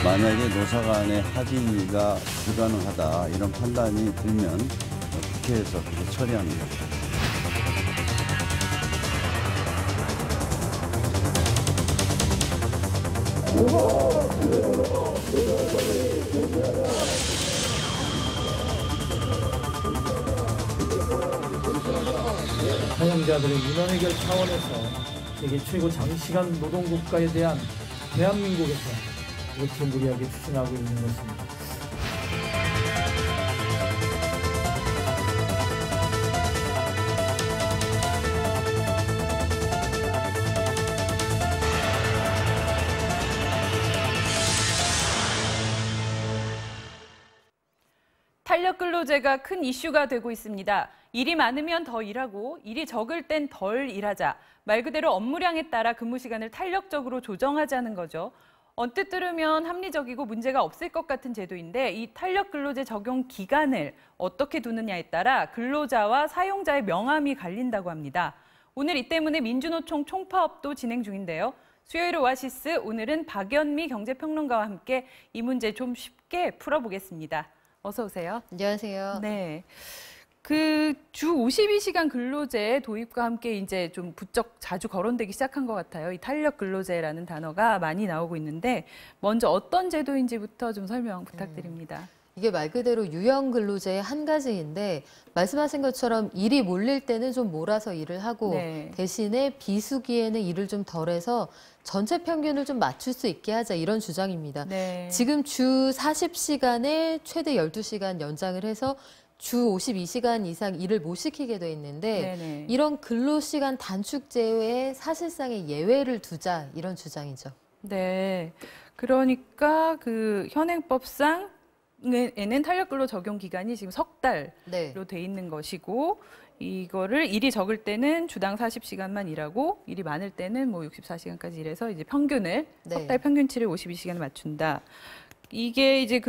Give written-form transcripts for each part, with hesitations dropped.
만약에 노사 간의 합의가 불가능하다 이런 판단이 들면 국회에서 그렇게 처리하는 거죠. 사용자들의 민원 해결 차원에서 세계 최고 장시간 노동국가에 대한 대한민국에서 이렇게 무리하게 추진하고 있는 것입니다. 탄력 근로제가 큰 이슈가 되고 있습니다. 일이 많으면 더 일하고 일이 적을 땐 덜 일하자. 말 그대로 업무량에 따라 근무 시간을 탄력적으로 조정하자는 거죠. 언뜻 들으면 합리적이고 문제가 없을 것 같은 제도인데 이 탄력 근로제 적용 기간을 어떻게 두느냐에 따라 근로자와 사용자의 명함이 갈린다고 합니다. 오늘 이 때문에 민주노총 총파업도 진행 중인데요. 수요일 오아시스, 오늘은 박연미 경제평론가와 함께 이 문제 좀 쉽게 풀어보겠습니다. 어서 오세요. 안녕하세요. 네. 그 주 52시간 근로제 도입과 함께 이제 좀 부쩍 자주 거론되기 시작한 것 같아요. 이 탄력 근로제라는 단어가 많이 나오고 있는데 먼저 어떤 제도인지부터 좀 설명 부탁드립니다. 이게 말 그대로 유형 근로제의 한 가지인데 말씀하신 것처럼 일이 몰릴 때는 좀 몰아서 일을 하고 네. 대신에 비수기에는 일을 좀 덜해서 전체 평균을 좀 맞출 수 있게 하자 이런 주장입니다. 네. 지금 주 40시간에 최대 12시간 연장을 해서 주 52시간 이상 일을 못 시키게 돼 있는데 네네. 이런 근로시간 단축 제외에 사실상의 예외를 두자 이런 주장이죠. 네. 그러니까 그 현행법상 에는 탄력 근로 적용 기간이 지금 석 달로 네. 돼 있는 것이고 이거를 일이 적을 때는 주당 40시간만 일하고 일이 많을 때는 뭐 64시간까지 일해서 이제 평균을 네. 석 달 평균치를 52시간에 맞춘다. 이게 이제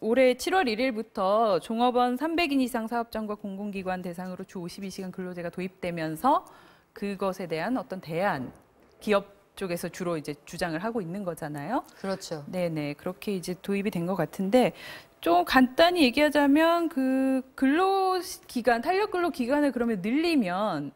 올해 7월 1일부터 종업원 300인 이상 사업장과 공공기관 대상으로 주 52시간 근로제가 도입되면서 그것에 대한 어떤 대안, 기업 쪽에서 주로 이제 주장을 하고 있는 거잖아요. 그렇죠. 네네, 그렇게 이제 도입이 된 것 같은데 좀 간단히 얘기하자면 그 근로기간, 탄력 근로기간을 그러면 늘리면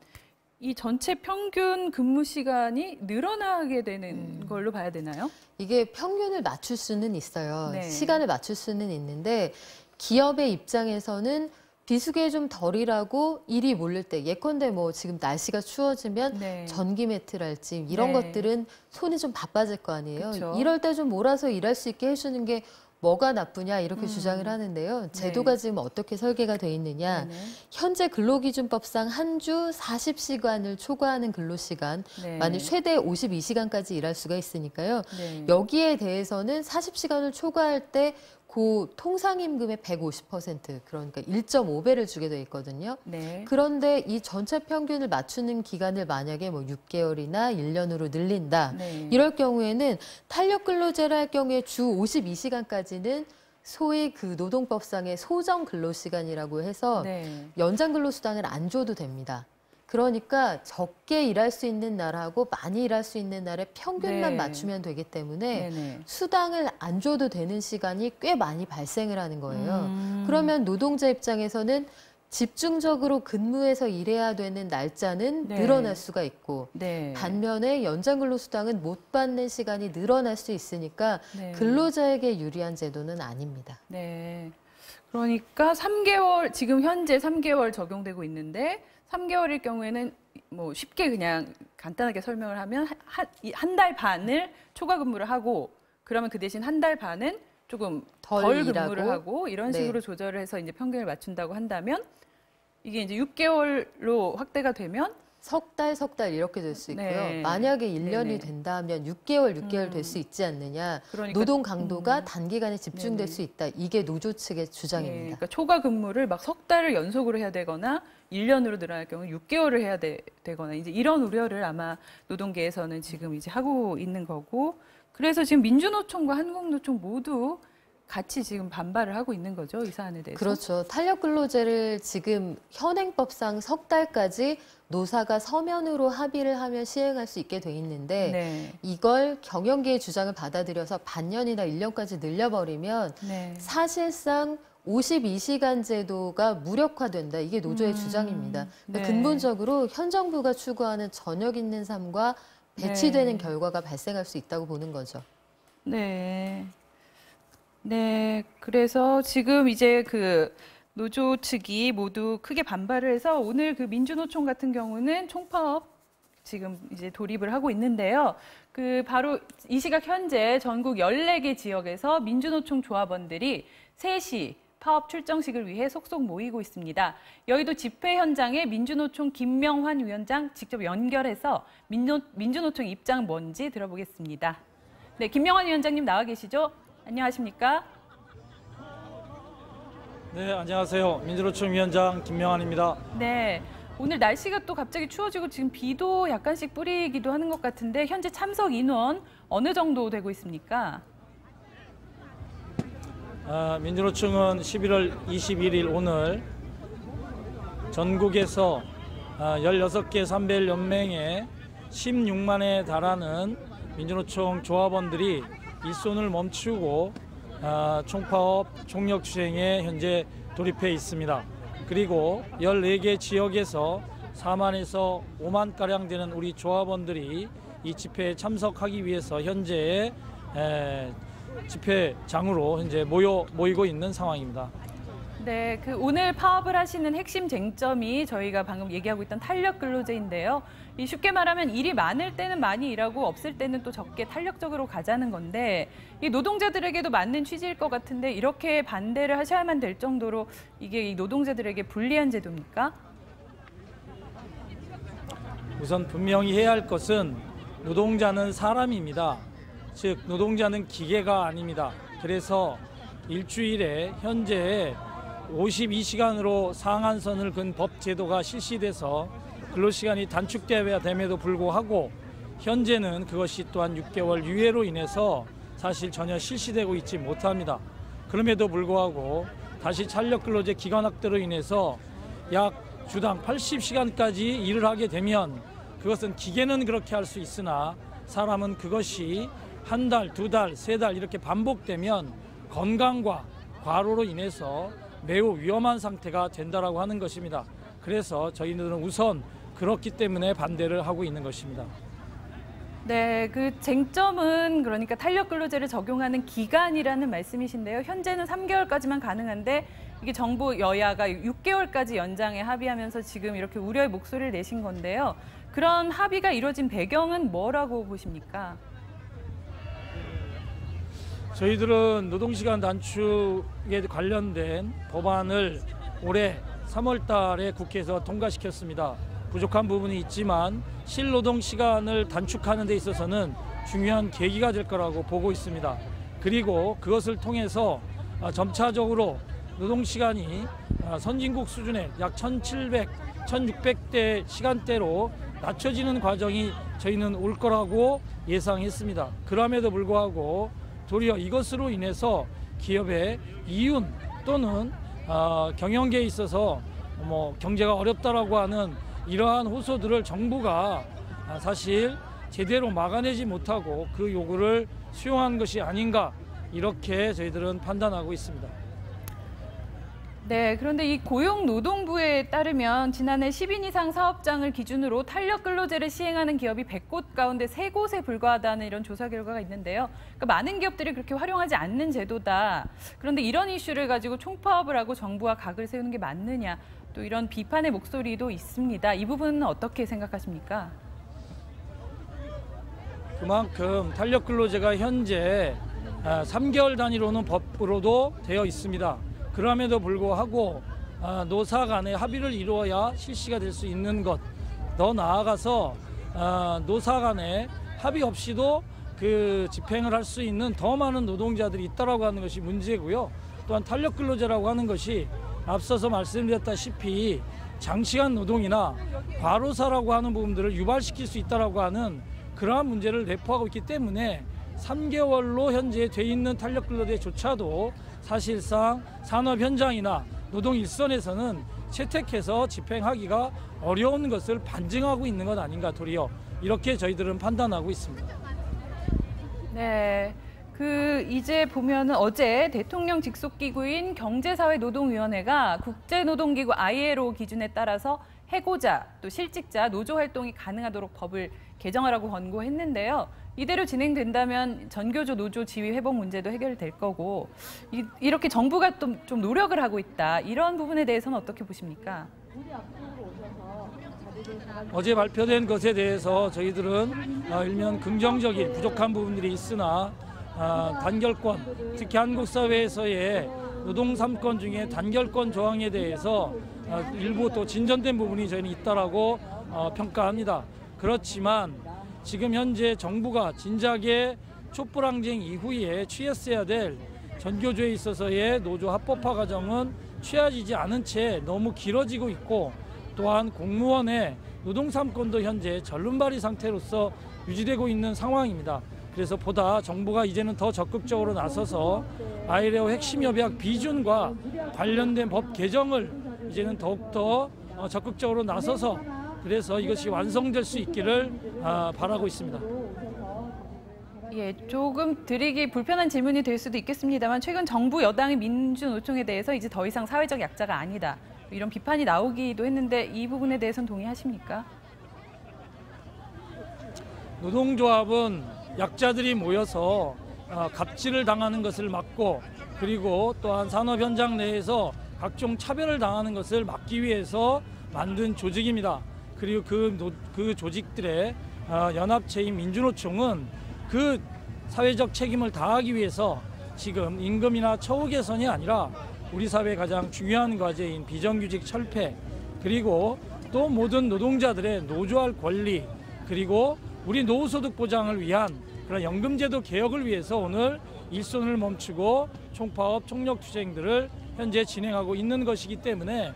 이 전체 평균 근무 시간이 늘어나게 되는 걸로 봐야 되나요? 이게 평균을 맞출 수는 있어요. 네. 시간을 맞출 수는 있는데 기업의 입장에서는 비수기에 좀 덜 일하고 일이 몰릴 때 예컨대 뭐 지금 날씨가 추워지면 네. 전기 매트랄지 이런 네. 것들은 손이 좀 바빠질 거 아니에요. 그쵸. 이럴 때 좀 몰아서 일할 수 있게 해주는 게 뭐가 나쁘냐 이렇게 주장을 하는데요. 제도가 지금 어떻게 설계가 돼 있느냐. 네네. 현재 근로기준법상 한 주 40시간을 초과하는 근로시간, 네. 만약 최대 52시간까지 일할 수가 있으니까요. 네. 여기에 대해서는 40시간을 초과할 때 그 통상임금의 150%, 그러니까 1.5배를 주게 돼 있거든요. 네. 그런데 이 전체 평균을 맞추는 기간을 만약에 뭐 6개월이나 1년으로 늘린다. 네. 이럴 경우에는 탄력 근로제를 할 경우에 주 52시간까지는 소위 그 노동법상의 소정 근로시간이라고 해서 네. 연장 근로수당을 안 줘도 됩니다. 그러니까 적게 일할 수 있는 날하고 많이 일할 수 있는 날의 평균만 네. 맞추면 되기 때문에 네네. 수당을 안 줘도 되는 시간이 꽤 많이 발생을 하는 거예요. 그러면 노동자 입장에서는 집중적으로 근무해서 일해야 되는 날짜는 네. 늘어날 수가 있고 네. 반면에 연장 근로수당은 못 받는 시간이 늘어날 수 있으니까 네. 근로자에게 유리한 제도는 아닙니다. 네. 그러니까 3개월, 지금 현재 3개월 적용되고 있는데 3개월일 경우에는 뭐 쉽게 그냥 간단하게 설명을 하면 한 달 반을 초과 근무를 하고 그러면 그 대신 한 달 반은 조금 덜 근무를 하고 이런 식으로 조절을 해서 이제 평균을 맞춘다고 한다면 이게 이제 6개월로 확대가 되면 석 달 이렇게 될 수 있고요. 네. 만약에 1년이 네네. 된다면 6개월 될 수 있지 않느냐. 그러니까, 노동 강도가 단기간에 집중될 네네. 수 있다. 이게 노조 측의 네, 주장입니다. 그러니까 초과 근무를 막 석 달을 연속으로 해야 되거나 1년으로 늘어날 경우 6개월을 해야 되거나 이제 이런 우려를 아마 노동계에서는 지금 이제 하고 있는 거고 그래서 지금 민주노총과 한국노총 모두 같이 지금 반발을 하고 있는 거죠, 이 사안에 대해서. 그렇죠. 탄력근로제를 지금 현행법상 석 달까지 노사가 서면으로 합의를 하면 시행할 수 있게 돼 있는데 네. 이걸 경영계의 주장을 받아들여서 반년이나 1년까지 늘려버리면 네. 사실상 52시간 제도가 무력화된다. 이게 노조의 주장입니다. 네. 근본적으로 현 정부가 추구하는 저녁 있는 삶과 배치되는 네. 결과가 발생할 수 있다고 보는 거죠. 네. 네. 그래서 지금 이제 그 노조 측이 모두 크게 반발을 해서 오늘 그 민주노총 같은 경우는 총파업 지금 이제 돌입을 하고 있는데요. 그 바로 이 시각 현재 전국 14개 지역에서 민주노총 조합원들이 3시 파업 출정식을 위해 속속 모이고 있습니다. 여의도 집회 현장에 민주노총 김명환 위원장 직접 연결해서 민주노총 입장 뭔지 들어보겠습니다. 네, 김명환 위원장님 나와 계시죠? 안녕하십니까? 네, 안녕하세요. 민주노총 위원장 김명환입니다. 네, 오늘 날씨가 또 갑자기 추워지고 지금 비도 약간씩 뿌리기도 하는 것 같은데 현재 참석 인원 어느 정도 되고 있습니까? 민주노총은 11월 21일 오늘 전국에서 16개 산별연맹에 16만에 달하는 민주노총 조합원들이 일손을 멈추고 총파업 총력 추행에 현재 돌입해 있습니다. 그리고 14개 지역에서 4만에서 5만가량 되는 우리 조합원들이 이 집회에 참석하기 위해서 현재 집회장으로 현재 모이고 있는 상황입니다. 네, 그 오늘 파업을 하시는 핵심 쟁점이 저희가 방금 얘기하고 있던 탄력 근로제인데요. 이 쉽게 말하면 일이 많을 때는 많이 일하고 없을 때는 또 적게 탄력적으로 가자는 건데 이 노동자들에게도 맞는 취지일 것 같은데 이렇게 반대를 하셔야만 될 정도로 이게 이 노동자들에게 불리한 제도입니까? 우선 분명히 해야 할 것은 노동자는 사람입니다. 즉 노동자는 기계가 아닙니다. 그래서 일주일에 현재 52시간으로 상한선을 근 법 제도가 실시돼서 근로시간이 단축되어야 됨에도 불구하고 현재는 그것이 또한 6개월 유예로 인해서 사실 전혀 실시되고 있지 못합니다. 그럼에도 불구하고 다시 탄력근로제 기간 확대로 인해서 약 주당 80시간까지 일을 하게 되면 그것은 기계는 그렇게 할 수 있으나 사람은 그것이 한 달, 두 달, 세 달 이렇게 반복되면 건강과 과로로 인해서 매우 위험한 상태가 된다라고 하는 것입니다. 그래서 저희들은 우선 그렇기 때문에 반대를 하고 있는 것입니다. 네, 그 쟁점은 그러니까 탄력 근로제를 적용하는 기간이라는 말씀이신데요. 현재는 3개월까지만 가능한데 이게 정부 여야가 6개월까지 연장에 합의하면서 지금 이렇게 우려의 목소리를 내신 건데요. 그런 합의가 이루어진 배경은 뭐라고 보십니까? 저희들은 노동시간 단축에 관련된 법안을 올해 3월 달에 국회에서 통과시켰습니다. 부족한 부분이 있지만 실노동 시간을 단축하는 데 있어서는 중요한 계기가 될 거라고 보고 있습니다. 그리고 그것을 통해서 점차적으로 노동시간이 선진국 수준의 약 1,700, 1,600대 시간대로 낮춰지는 과정이 저희는 올 거라고 예상했습니다. 그럼에도 불구하고 도리어 이것으로 인해서 기업의 이윤 또는 경영계에 있어서 경제가 어렵다라고 하는 이러한 호소들을 정부가 사실 제대로 막아내지 못하고 그 요구를 수용한 것이 아닌가 이렇게 저희들은 판단하고 있습니다. 네, 그런데 이 고용노동부에 따르면 지난해 10인 이상 사업장을 기준으로 탄력 근로제를 시행하는 기업이 100곳 가운데 3곳에 불과하다는 이런 조사 결과가 있는데요. 그러니까 많은 기업들이 그렇게 활용하지 않는 제도다. 그런데 이런 이슈를 가지고 총파업을 하고 정부와 각을 세우는 게 맞느냐. 또 이런 비판의 목소리도 있습니다. 이 부분은 어떻게 생각하십니까? 그만큼 탄력 근로제가 현재 3개월 단위로는 법으로도 되어 있습니다. 그럼에도 불구하고 노사 간의 합의를 이루어야 실시가 될 수 있는 것, 더 나아가서 노사 간의 합의 없이도 그 집행을 할 수 있는 더 많은 노동자들이 있다라고 하는 것이 문제고요. 또한 탄력 근로제라고 하는 것이 앞서서 말씀드렸다시피 장시간 노동이나 과로사라고 하는 부분들을 유발시킬 수 있다라고 하는 그러한 문제를 내포하고 있기 때문에 3개월로 현재 돼 있는 탄력 근로제조차도 사실상 산업 현장이나 노동 일선에서는 채택해서 집행하기가 어려운 것을 반증하고 있는 것 아닌가 도리어 이렇게 저희들은 판단하고 있습니다. 네. 이제 보면은 어제 대통령 직속 기구인 경제사회노동위원회가 국제노동기구 ILO 기준에 따라서 해고자, 또 실직자, 노조 활동이 가능하도록 법을 개정하라고 권고했는데요. 이대로 진행된다면 전교조 노조 지위 회복 문제도 해결될 거고 이렇게 정부가 좀 노력을 하고 있다. 이런 부분에 대해서는 어떻게 보십니까? 어제 발표된 것에 대해서 저희들은 일면 긍정적인 부족한 부분들이 있으나 단결권, 특히 한국 사회에서의 노동 3권 중에 단결권 조항에 대해서 일부 또 진전된 부분이 저희는 있다라고 평가합니다. 그렇지만 지금 현재 정부가 진작에 촛불항쟁 이후에 취했어야 될 전교조에 있어서의 노조 합법화 과정은 취해지지 않은 채 너무 길어지고 있고 또한 공무원의 노동 3권도 현재 절름발이 상태로서 유지되고 있는 상황입니다. 그래서 보다 정부가 이제는 더 적극적으로 나서서 ILO 핵심 협약 비준과 관련된 법 개정을 이제는 더욱더 적극적으로 나서서 그래서 이것이 완성될 수 있기를 바라고 있습니다. 예, 조금 드리기 불편한 질문이 될 수도 있겠습니다만 최근 정부 여당의 민주노총에 대해서 이제 더 이상 사회적 약자가 아니다. 이런 비판이 나오기도 했는데 이 부분에 대해서는 동의하십니까? 노동조합은 약자들이 모여서 갑질을 당하는 것을 막고 그리고 또한 산업 현장 내에서 각종 차별을 당하는 것을 막기 위해서 만든 조직입니다. 그리고 그 조직들의 연합체인 민주노총은 그 사회적 책임을 다하기 위해서 지금 임금이나 처우 개선이 아니라 우리 사회의 가장 중요한 과제인 비정규직 철폐 그리고 또 모든 노동자들의 노조할 권리 그리고 우리 노후소득 보장을 위한 그런 연금제도 개혁을 위해서 오늘 일손을 멈추고 총파업, 총력투쟁들을 현재 진행하고 있는 것이기 때문에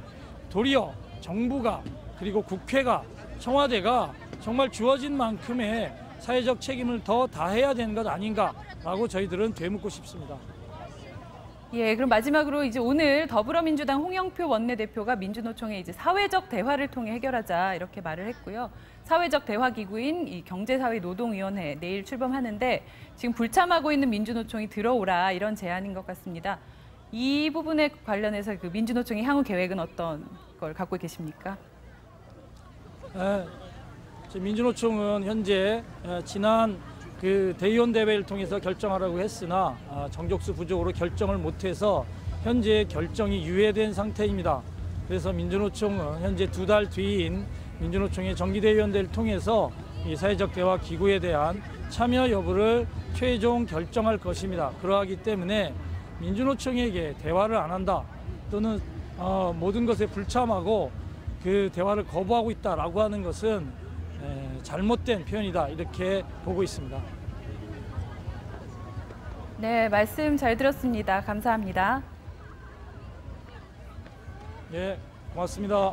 도리어 정부가 그리고 국회가 청와대가 정말 주어진 만큼의 사회적 책임을 더 다해야 되는 것 아닌가라고 저희들은 되묻고 싶습니다. 예, 그럼 마지막으로 이제 오늘 더불어민주당 홍영표 원내대표가 민주노총의 이제 사회적 대화를 통해 해결하자 이렇게 말을 했고요. 사회적 대화 기구인 이 경제사회노동위원회 내일 출범하는데 지금 불참하고 있는 민주노총이 들어오라 이런 제안인 것 같습니다. 이 부분에 관련해서 그 민주노총의 향후 계획은 어떤 걸 갖고 계십니까? 민주노총은 현재 지난 그 대의원 대회를 통해서 결정하라고 했으나 정족수 부족으로 결정을 못해서 현재 결정이 유예된 상태입니다. 그래서 민주노총은 현재 2달 뒤인 민주노총의 정기대의원대를 통해서 이 사회적 대화 기구에 대한 참여 여부를 최종 결정할 것입니다. 그러하기 때문에 민주노총에게 대화를 안 한다 또는 모든 것에 불참하고 그 대화를 거부하고 있다라고 하는 것은 잘못된 표현이다 이렇게 보고 있습니다. 네, 말씀 잘 들었습니다. 감사합니다. 예, 고맙습니다.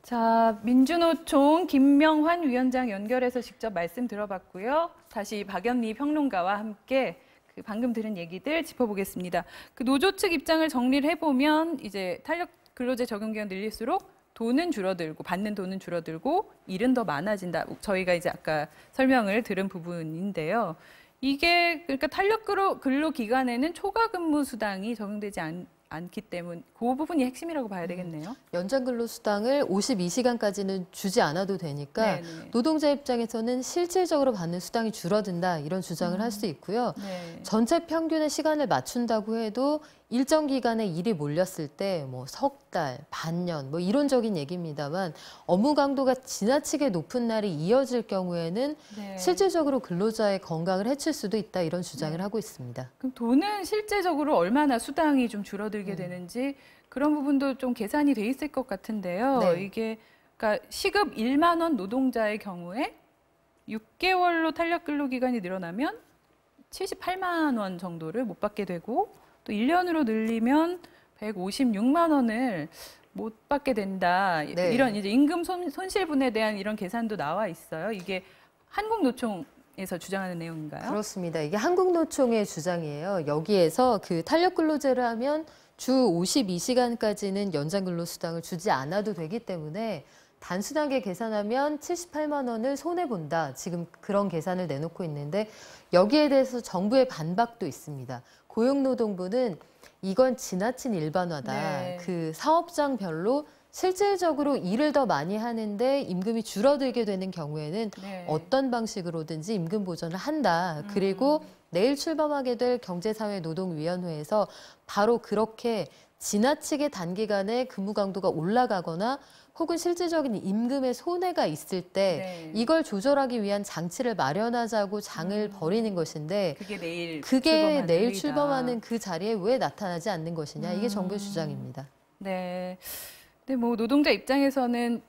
자, 민주노총 김명환 위원장 연결해서 직접 말씀 들어봤고요. 다시 박연미 평론가와 함께 그 방금 들은 얘기들 짚어보겠습니다. 그 노조 측 입장을 정리를 해보면 이제 탄력 근로제 적용 기간 늘릴수록 돈은 줄어들고 받는 돈은 줄어들고 일은 더 많아진다. 저희가 이제 아까 설명을 들은 부분인데요. 이게 그러니까 탄력 근로 기간에는 초과 근무 수당이 적용되지 않기 때문에 그 부분이 핵심이라고 봐야 되겠네요. 연장 근로수당을 52시간까지는 주지 않아도 되니까 네네. 노동자 입장에서는 실질적으로 받는 수당이 줄어든다 이런 주장을 할 수 있고요. 네. 전체 평균의 시간을 맞춘다고 해도 일정 기간에 일이 몰렸을 때 뭐 석 달, 반년 뭐 이론적인 얘기입니다만 업무 강도가 지나치게 높은 날이 이어질 경우에는 네. 실질적으로 근로자의 건강을 해칠 수도 있다 이런 주장을 하고 있습니다. 그럼 돈은 실제적으로 얼마나 수당이 좀 줄어들게 되는지 그런 부분도 좀 계산이 돼 있을 것 같은데요. 네. 이게 그러니까 시급 1만 원 노동자의 경우에 6개월로 탄력 근로 기간이 늘어나면 78만 원 정도를 못 받게 되고 또 1년으로 늘리면 156만 원을 못 받게 된다. 네. 이런 이제 임금 손실분에 대한 이런 계산도 나와 있어요. 이게 한국노총에서 주장하는 내용인가요? 그렇습니다. 이게 한국노총의 주장이에요. 여기에서 그 탄력 근로제를 하면 주 52시간까지는 연장 근로수당을 주지 않아도 되기 때문에 단순하게 계산하면 78만 원을 손해본다. 지금 그런 계산을 내놓고 있는데 여기에 대해서 정부의 반박도 있습니다. 고용노동부는 이건 지나친 일반화다. 네. 그 사업장별로 실질적으로 일을 더 많이 하는데 임금이 줄어들게 되는 경우에는 네. 어떤 방식으로든지 임금 보전을 한다. 그리고 내일 출범하게 될 경제사회노동위원회에서 바로 그렇게 지나치게 단기간에 근무 강도가 올라가거나 혹은 실질적인 임금의 손해가 있을 때 네. 이걸 조절하기 위한 장치를 마련하자고 장을 벌이는 것인데 그게 내일 내일 출범하는 출범하는 그 자리에 왜 나타나지 않는 것이냐. 이게 정부의 주장입니다. 네. 근데 뭐 노동자 입장에서는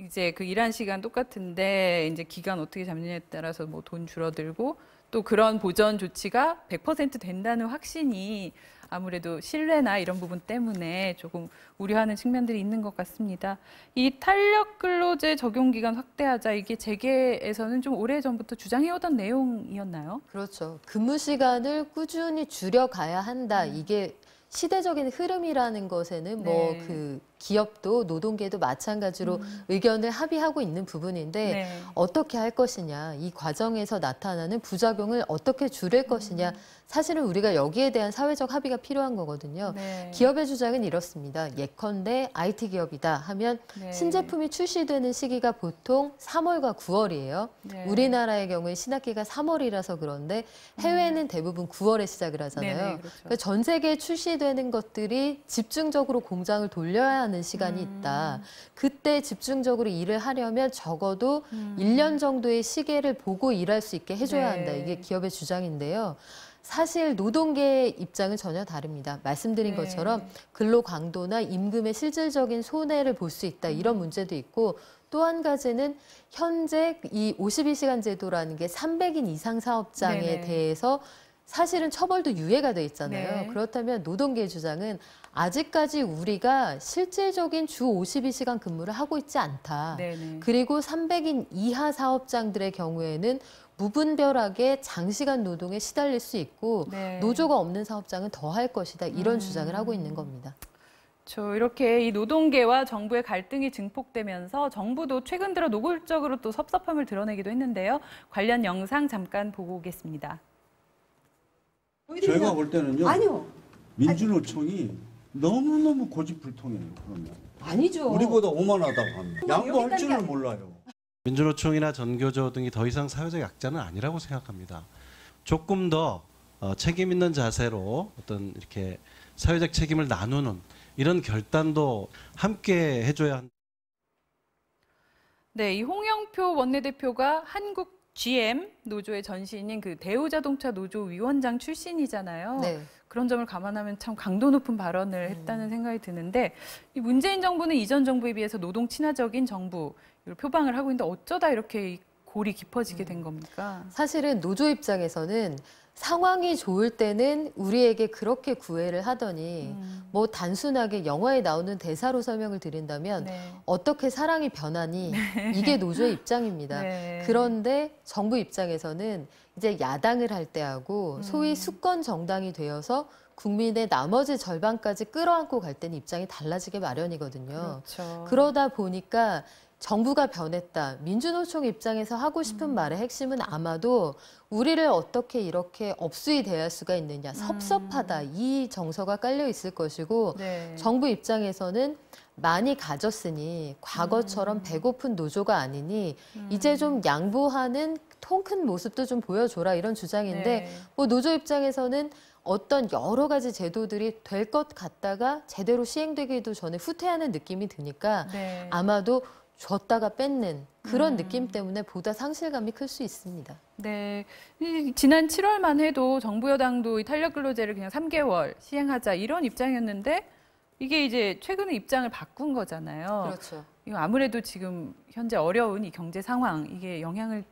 이제 그 일한 시간 똑같은데 이제 기간 어떻게 잡느냐에 따라서 뭐 돈 줄어들고 또 그런 보전 조치가 100% 된다는 확신이 아무래도 신뢰나 이런 부분 때문에 조금 우려하는 측면들이 있는 것 같습니다. 이 탄력 근로제 적용 기간 확대하자 이게 재계에서는 좀 오래전부터 주장해오던 내용이었나요? 그렇죠. 근무 시간을 꾸준히 줄여가야 한다. 이게 시대적인 흐름이라는 것에는 뭐 네. 그 기업도 노동계도 마찬가지로 의견을 합의하고 있는 부분인데 네. 어떻게 할 것이냐, 이 과정에서 나타나는 부작용을 어떻게 줄일 것이냐, 사실은 우리가 여기에 대한 사회적 합의가 필요한 거거든요. 네. 기업의 주장은 이렇습니다. 예컨대 IT 기업이다 하면 네. 신제품이 출시되는 시기가 보통 3월과 9월이에요. 네. 우리나라의 경우에 신학기가 3월이라서 그런데 해외는 대부분 9월에 시작을 하잖아요. 네네, 그렇죠. 그러니까 전 세계에 출시되는 것들이 집중적으로 공장을 돌려야 하는 시간이 있다. 그때 집중적으로 일을 하려면 적어도 1년 정도의 시계를 보고 일할 수 있게 해줘야 네. 한다. 이게 기업의 주장인데요. 사실 노동계의 입장은 전혀 다릅니다. 말씀드린 네. 것처럼 근로 강도나 임금의 실질적인 손해를 볼 수 있다. 이런 문제도 있고 또 한 가지는 현재 이 52시간 제도라는 게 300인 이상 사업장에 네네. 대해서 사실은 처벌도 유예가 돼 있잖아요. 네. 그렇다면 노동계의 주장은 아직까지 우리가 실질적인 주 52시간 근무를 하고 있지 않다. 네네. 그리고 300인 이하 사업장들의 경우에는 무분별하게 장시간 노동에 시달릴 수 있고 네. 노조가 없는 사업장은 더 할 것이다. 이런 주장을 하고 있는 겁니다. 이렇게 이 노동계와 정부의 갈등이 증폭되면서 정부도 최근 들어 노골적으로 또 섭섭함을 드러내기도 했는데요. 관련 영상 잠깐 보고 오겠습니다. 저희가 볼 때는요. 아니요. 민주노총이 너무너무 고집불통이에요. 그러면 아니죠. 우리보다 오만하다고 합니다. 양보할 여기까지 줄을 아니- 몰라요. 민주노총이나 전교조 등이 더 이상 사회적 약자는 아니라고 생각합니다. 조금 더 책임 있는 자세로 어떤 이렇게 사회적 책임을 나누는 이런 결단도 함께 해줘야 한다. 네, 이 홍영표 원내대표가 한국 GM 노조의 전신인 그 대우자동차 노조 위원장 출신이잖아요. 네. 그런 점을 감안하면 참 강도 높은 발언을 했다는 생각이 드는데 이 문재인 정부는 이전 정부에 비해서 노동 친화적인 정부 이걸 표방을 하고 있는데 어쩌다 이렇게 이 골이 깊어지게 된 겁니까? 사실은 노조 입장에서는 상황이 좋을 때는 우리에게 그렇게 구애를 하더니 뭐 단순하게 영화에 나오는 대사로 설명을 드린다면 네. 어떻게 사랑이 변하니 이게 노조의 입장입니다. 네. 그런데 정부 입장에서는 이제 야당을 할 때하고 소위 수권 정당이 되어서 국민의 나머지 절반까지 끌어안고 갈 때는 입장이 달라지게 마련이거든요. 그렇죠. 그러다 보니까 정부가 변했다. 민주노총 입장에서 하고 싶은 말의 핵심은 아마도 우리를 어떻게 이렇게 업수이 대할 수가 있느냐. 섭섭하다. 이 정서가 깔려 있을 것이고 네. 정부 입장에서는 많이 가졌으니 과거처럼 배고픈 노조가 아니니 이제 좀 양보하는 통 큰 모습도 좀 보여줘라 이런 주장인데 네. 뭐 노조 입장에서는 어떤 여러 가지 제도들이 될 것 같다가 제대로 시행되기도 전에 후퇴하는 느낌이 드니까 네. 아마도 줬다가 뺏는 그런 느낌 때문에 보다 상실감이 클 수 있습니다. 네. 지난 7월만 해도 정부 여당도 이 탄력 근로제를 그냥 3개월 시행하자 이런 입장이었는데 이게 이제 최근에 입장을 바꾼 거잖아요. 그렇죠. 이거 아무래도 지금 현재 어려운 이 경제 상황 이게 영향을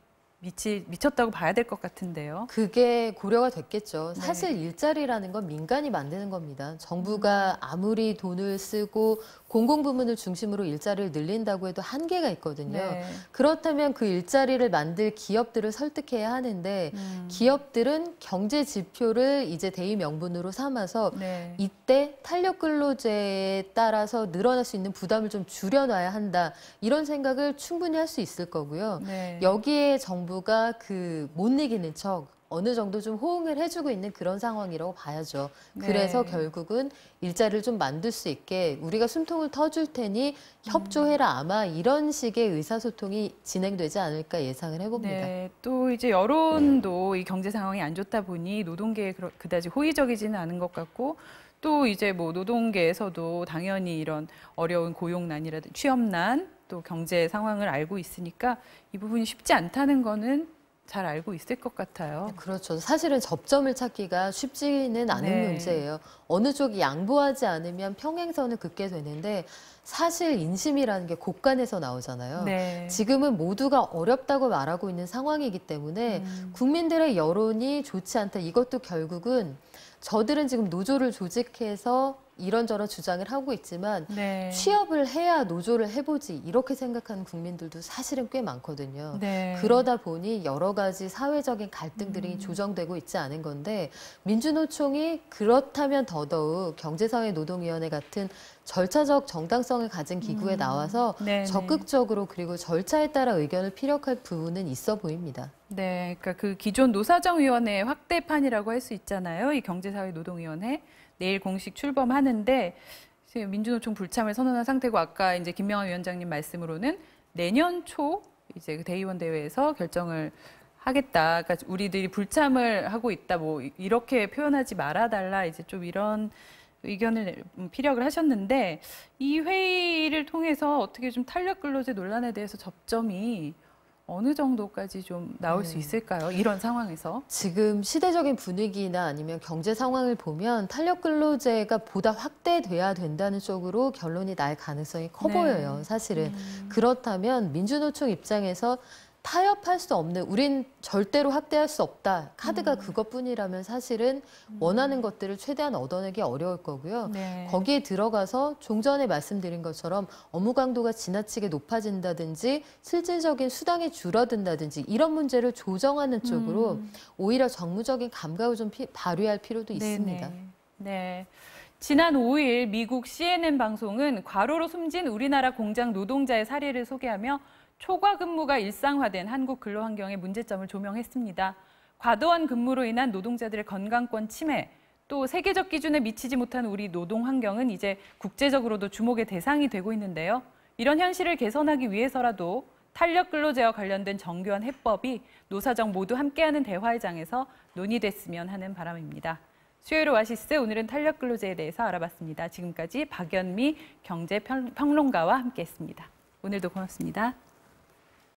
미쳤다고 봐야 될 것 같은데요. 그게 고려가 됐겠죠. 네. 사실 일자리라는 건 민간이 만드는 겁니다. 정부가 아무리 돈을 쓰고 공공부문을 중심으로 일자리를 늘린다고 해도 한계가 있거든요. 네. 그렇다면 그 일자리를 만들 기업들을 설득해야 하는데 기업들은 경제 지표를 이제 대의 명분으로 삼아서 네. 이때 탄력 근로제에 따라서 늘어날 수 있는 부담을 좀 줄여놔야 한다. 이런 생각을 충분히 할 수 있을 거고요. 네. 여기에 정부가 그 못 이기는 척 어느 정도 좀 호응을 해주고 있는 그런 상황이라고 봐야죠. 그래서 네. 결국은 일자리를 좀 만들 수 있게 우리가 숨통을 터줄 테니 협조해라 아마 이런 식의 의사소통이 진행되지 않을까 예상을 해봅니다. 네, 또 이제 여론도 이 경제 상황이 안 좋다 보니 노동계에 그다지 호의적이지는 않은 것 같고 또 이제 뭐 노동계에서도 당연히 이런 어려운 고용난이라든지 취업난 또 경제 상황을 알고 있으니까 이 부분이 쉽지 않다는 거는 잘 알고 있을 것 같아요. 그렇죠. 사실은 접점을 찾기가 쉽지는 않은 네. 문제예요. 어느 쪽이 양보하지 않으면 평행선을 긋게 되는데 사실 인심이라는 게 곳간에서 나오잖아요. 네. 지금은 모두가 어렵다고 말하고 있는 상황이기 때문에 국민들의 여론이 좋지 않다. 이것도 결국은 저들은 지금 노조를 조직해서 이런저런 주장을 하고 있지만 네. 취업을 해야 노조를 해보지 이렇게 생각하는 국민들도 사실은 꽤 많거든요. 네. 그러다 보니 여러 가지 사회적인 갈등들이 조정되고 있지 않은 건데 민주노총이 그렇다면 더더욱 경제사회노동위원회 같은 절차적 정당성을 가진 기구에 나와서 네네. 적극적으로 그리고 절차에 따라 의견을 피력할 부분은 있어 보입니다. 네, 그러니까 그 기존 노사정위원회 확대판이라고 할 수 있잖아요. 이 경제사회노동위원회 내일 공식 출범하는데 지금 민주노총 불참을 선언한 상태고 아까 이제 김명환 위원장님 말씀으로는 내년 초 이제 그 대의원 대회에서 결정을 하겠다. 그러니까 우리들이 불참을 하고 있다. 뭐 이렇게 표현하지 말아달라. 이제 좀 이런 의견을 피력을 하셨는데 이 회의를 통해서 어떻게 좀 탄력 근로제 논란에 대해서 접점이 어느 정도까지 좀 나올 수 있을까요? 이런 상황에서. 지금 시대적인 분위기나 아니면 경제 상황을 보면 탄력 근로제가 보다 확대돼야 된다는 쪽으로 결론이 날 가능성이 커 네. 보여요, 사실은. 그렇다면 민주노총 입장에서 타협할 수 없는, 우린 절대로 확대할 수 없다. 카드가 그것뿐이라면 사실은 원하는 것들을 최대한 얻어내기 어려울 거고요. 네. 거기에 들어가서 좀 전에 말씀드린 것처럼 업무 강도가 지나치게 높아진다든지 실질적인 수당이 줄어든다든지 이런 문제를 조정하는 쪽으로 오히려 정무적인 감각을 좀 발휘할 필요도 있습니다. 네네. 네. 지난 5일 미국 CNN 방송은 과로로 숨진 우리나라 공장 노동자의 사례를 소개하며 초과 근무가 일상화된 한국 근로 환경의 문제점을 조명했습니다. 과도한 근무로 인한 노동자들의 건강권 침해, 또 세계적 기준에 미치지 못한 우리 노동 환경은 이제 국제적으로도 주목의 대상이 되고 있는데요. 이런 현실을 개선하기 위해서라도 탄력 근로제와 관련된 정교한 해법이 노사정 모두 함께하는 대화의 장에서 논의됐으면 하는 바람입니다. 수요일 오아시스, 오늘은 탄력 근로제에 대해서 알아봤습니다. 지금까지 박연미 경제평론가와 함께했습니다. 오늘도 고맙습니다.